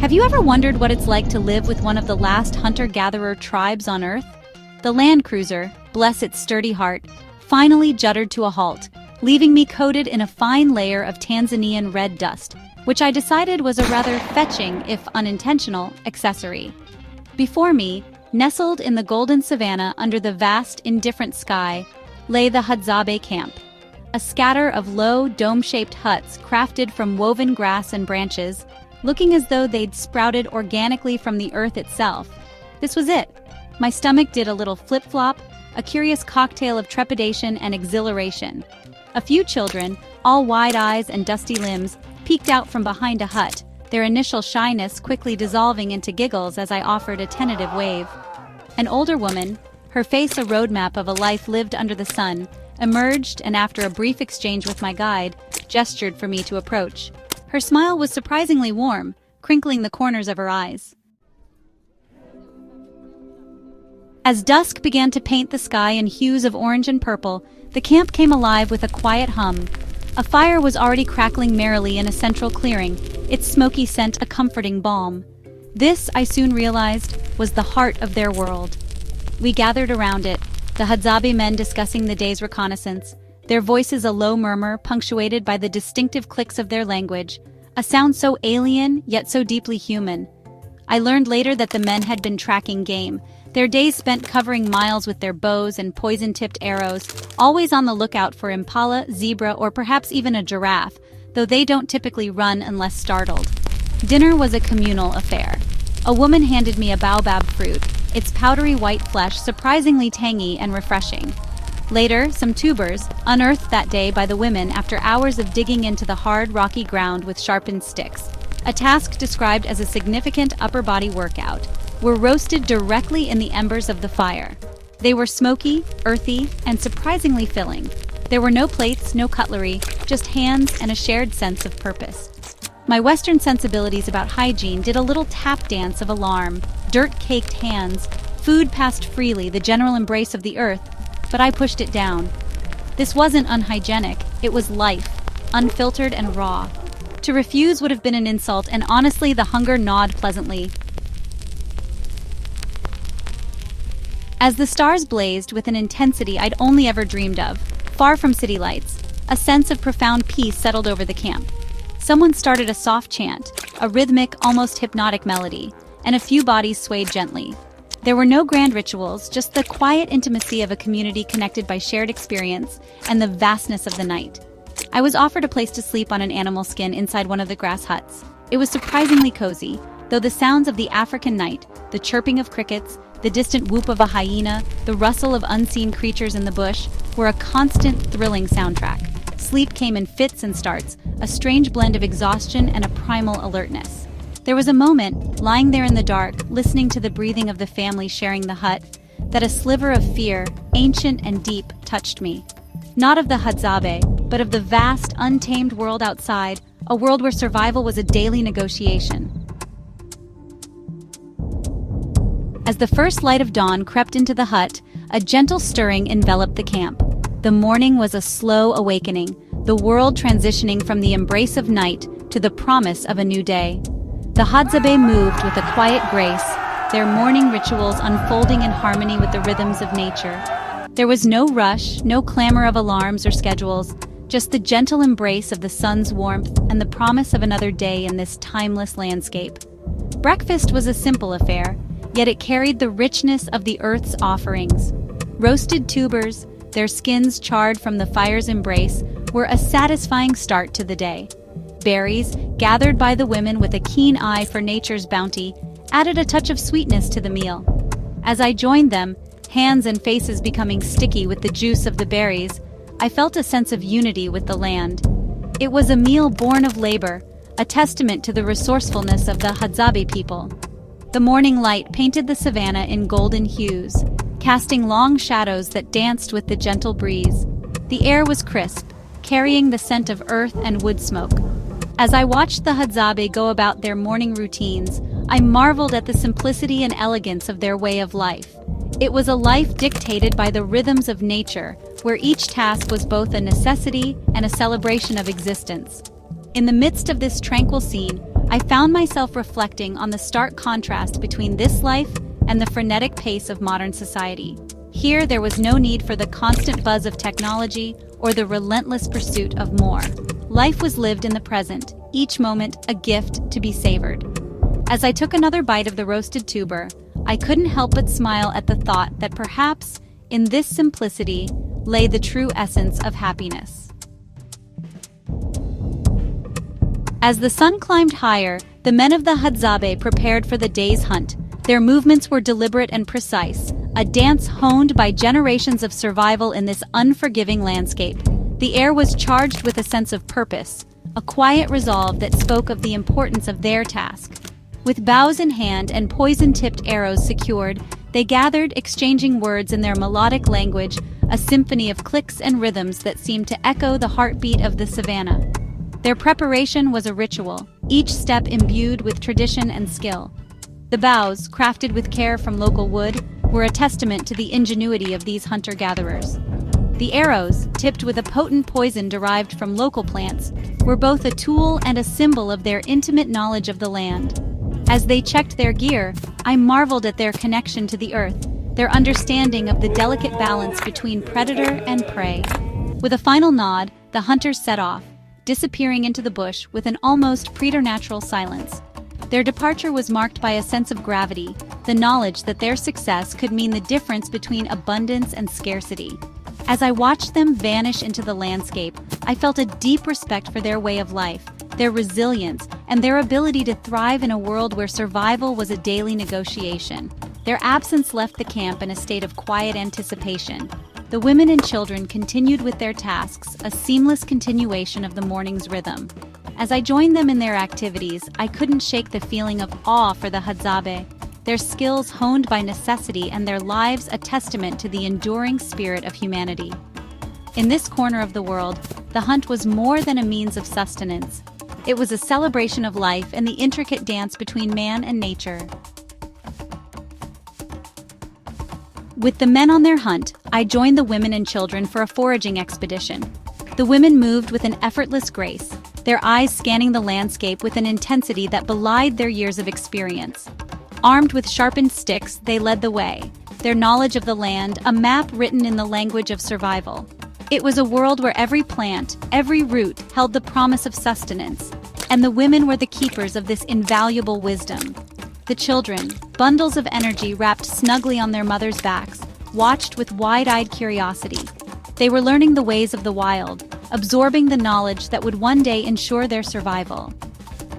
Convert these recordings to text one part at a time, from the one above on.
Have you ever wondered what it's like to live with one of the last hunter-gatherer tribes on Earth? The land cruiser, bless its sturdy heart, finally juddered to a halt, leaving me coated in a fine layer of Tanzanian red dust, which I decided was a rather fetching, if unintentional, accessory. Before me, nestled in the golden savanna under the vast, indifferent sky, lay the Hadzabe camp, a scatter of low, dome-shaped huts crafted from woven grass and branches, looking as though they'd sprouted organically from the earth itself. This was it. My stomach did a little flip-flop, a curious cocktail of trepidation and exhilaration. A few children, all wide eyes and dusty limbs, peeked out from behind a hut, their initial shyness quickly dissolving into giggles as I offered a tentative wave. An older woman, her face a roadmap of a life lived under the sun, emerged and after a brief exchange with my guide, gestured for me to approach. Her smile was surprisingly warm, crinkling the corners of her eyes. As dusk began to paint the sky in hues of orange and purple, the camp came alive with a quiet hum. A fire was already crackling merrily in a central clearing, its smoky scent a comforting balm. This, I soon realized, was the heart of their world. We gathered around it, the Hadzabe men discussing the day's reconnaissance, their voices a low murmur punctuated by the distinctive clicks of their language, a sound so alien yet so deeply human. I learned later that the men had been tracking game, their days spent covering miles with their bows and poison-tipped arrows, always on the lookout for impala, zebra, or perhaps even a giraffe, though they don't typically run unless startled. Dinner was a communal affair. A woman handed me a baobab fruit, its powdery white flesh surprisingly tangy and refreshing. Later, some tubers, unearthed that day by the women after hours of digging into the hard, rocky ground with sharpened sticks, a task described as a significant upper body workout, were roasted directly in the embers of the fire. They were smoky, earthy, and surprisingly filling. There were no plates, no cutlery, just hands and a shared sense of purpose. My Western sensibilities about hygiene did a little tap dance of alarm, dirt-caked hands, food passed freely, the general embrace of the earth, but I pushed it down. This wasn't unhygienic, it was life, unfiltered and raw. To refuse would have been an insult, and honestly, the hunger gnawed pleasantly. As the stars blazed with an intensity I'd only ever dreamed of, far from city lights, a sense of profound peace settled over the camp. Someone started a soft chant, a rhythmic, almost hypnotic melody, and a few bodies swayed gently. There were no grand rituals, just the quiet intimacy of a community connected by shared experience and the vastness of the night. I was offered a place to sleep on an animal skin inside one of the grass huts. It was surprisingly cozy, though the sounds of the African night, the chirping of crickets, the distant whoop of a hyena, the rustle of unseen creatures in the bush, were a constant, thrilling soundtrack. Sleep came in fits and starts, a strange blend of exhaustion and a primal alertness. There was a moment, lying there in the dark, listening to the breathing of the family sharing the hut, that a sliver of fear, ancient and deep, touched me. Not of the Hadzabe, but of the vast, untamed world outside, a world where survival was a daily negotiation. As the first light of dawn crept into the hut, a gentle stirring enveloped the camp. The morning was a slow awakening, the world transitioning from the embrace of night to the promise of a new day. The Hadzabe moved with a quiet grace, their morning rituals unfolding in harmony with the rhythms of nature. There was no rush, no clamor of alarms or schedules, just the gentle embrace of the sun's warmth and the promise of another day in this timeless landscape. Breakfast was a simple affair, yet it carried the richness of the earth's offerings. Roasted tubers, their skins charred from the fire's embrace, were a satisfying start to the day. Berries, gathered by the women with a keen eye for nature's bounty, added a touch of sweetness to the meal. As I joined them, hands and faces becoming sticky with the juice of the berries, I felt a sense of unity with the land. It was a meal born of labor, a testament to the resourcefulness of the Hadzabe people. The morning light painted the savanna in golden hues, casting long shadows that danced with the gentle breeze. The air was crisp, carrying the scent of earth and wood smoke. As I watched the Hadzabe go about their morning routines, I marveled at the simplicity and elegance of their way of life. It was a life dictated by the rhythms of nature, where each task was both a necessity and a celebration of existence. In the midst of this tranquil scene, I found myself reflecting on the stark contrast between this life and the frenetic pace of modern society. Here, there was no need for the constant buzz of technology or the relentless pursuit of more. Life was lived in the present, each moment a gift to be savored. As I took another bite of the roasted tuber, I couldn't help but smile at the thought that perhaps, in this simplicity, lay the true essence of happiness. As the sun climbed higher, the men of the Hadzabe prepared for the day's hunt. Their movements were deliberate and precise, a dance honed by generations of survival in this unforgiving landscape. The air was charged with a sense of purpose, a quiet resolve that spoke of the importance of their task. With bows in hand and poison-tipped arrows secured, they gathered, exchanging words in their melodic language, a symphony of clicks and rhythms that seemed to echo the heartbeat of the savannah. Their preparation was a ritual, each step imbued with tradition and skill. The bows, crafted with care from local wood, were a testament to the ingenuity of these hunter-gatherers. The arrows, tipped with a potent poison derived from local plants, were both a tool and a symbol of their intimate knowledge of the land. As they checked their gear, I marveled at their connection to the earth, their understanding of the delicate balance between predator and prey. With a final nod, the hunters set off, disappearing into the bush with an almost preternatural silence. Their departure was marked by a sense of gravity, the knowledge that their success could mean the difference between abundance and scarcity. As I watched them vanish into the landscape, I felt a deep respect for their way of life, their resilience, and their ability to thrive in a world where survival was a daily negotiation. Their absence left the camp in a state of quiet anticipation. The women and children continued with their tasks, a seamless continuation of the morning's rhythm. As I joined them in their activities, I couldn't shake the feeling of awe for the Hadzabe, their skills honed by necessity and their lives a testament to the enduring spirit of humanity. In this corner of the world, the hunt was more than a means of sustenance. It was a celebration of life and the intricate dance between man and nature. With the men on their hunt, I joined the women and children for a foraging expedition. The women moved with an effortless grace, their eyes scanning the landscape with an intensity that belied their years of experience. Armed with sharpened sticks, they led the way, their knowledge of the land a map written in the language of survival. It was a world where every plant, every root held the promise of sustenance, and the women were the keepers of this invaluable wisdom. The children, bundles of energy wrapped snugly on their mothers' backs, watched with wide-eyed curiosity. They were learning the ways of the wild, absorbing the knowledge that would one day ensure their survival.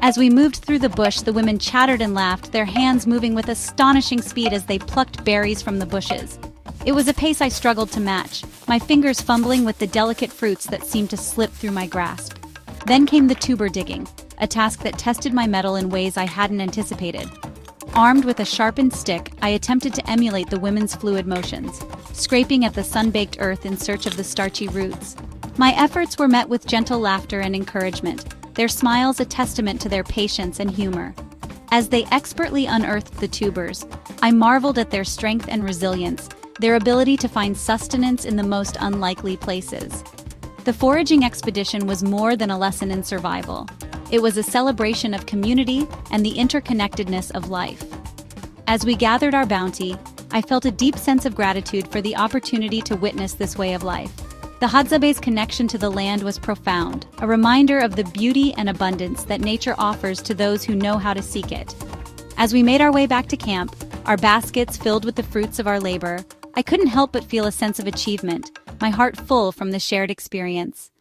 As we moved through the bush, the women chattered and laughed, their hands moving with astonishing speed as they plucked berries from the bushes. It was a pace I struggled to match, my fingers fumbling with the delicate fruits that seemed to slip through my grasp. Then came the tuber digging, a task that tested my mettle in ways I hadn't anticipated. Armed with a sharpened stick, I attempted to emulate the women's fluid motions, scraping at the sun-baked earth in search of the starchy roots. My efforts were met with gentle laughter and encouragement, their smiles a testament to their patience and humor. As they expertly unearthed the tubers, I marveled at their strength and resilience, their ability to find sustenance in the most unlikely places. The foraging expedition was more than a lesson in survival. It was a celebration of community and the interconnectedness of life. As we gathered our bounty, I felt a deep sense of gratitude for the opportunity to witness this way of life. The Hadzabe's connection to the land was profound, a reminder of the beauty and abundance that nature offers to those who know how to seek it. As we made our way back to camp, our baskets filled with the fruits of our labor, I couldn't help but feel a sense of achievement, my heart full from the shared experience.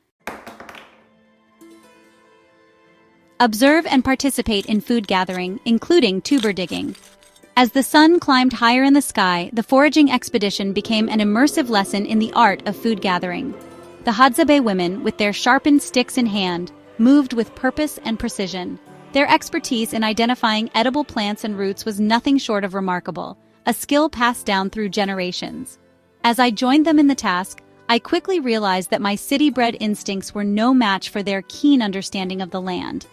Observe and participate in food gathering, including tuber digging. As the sun climbed higher in the sky, the foraging expedition became an immersive lesson in the art of food gathering. The Hadzabe women, with their sharpened sticks in hand, moved with purpose and precision. Their expertise in identifying edible plants and roots was nothing short of remarkable, a skill passed down through generations. As I joined them in the task, I quickly realized that my city-bred instincts were no match for their keen understanding of the land.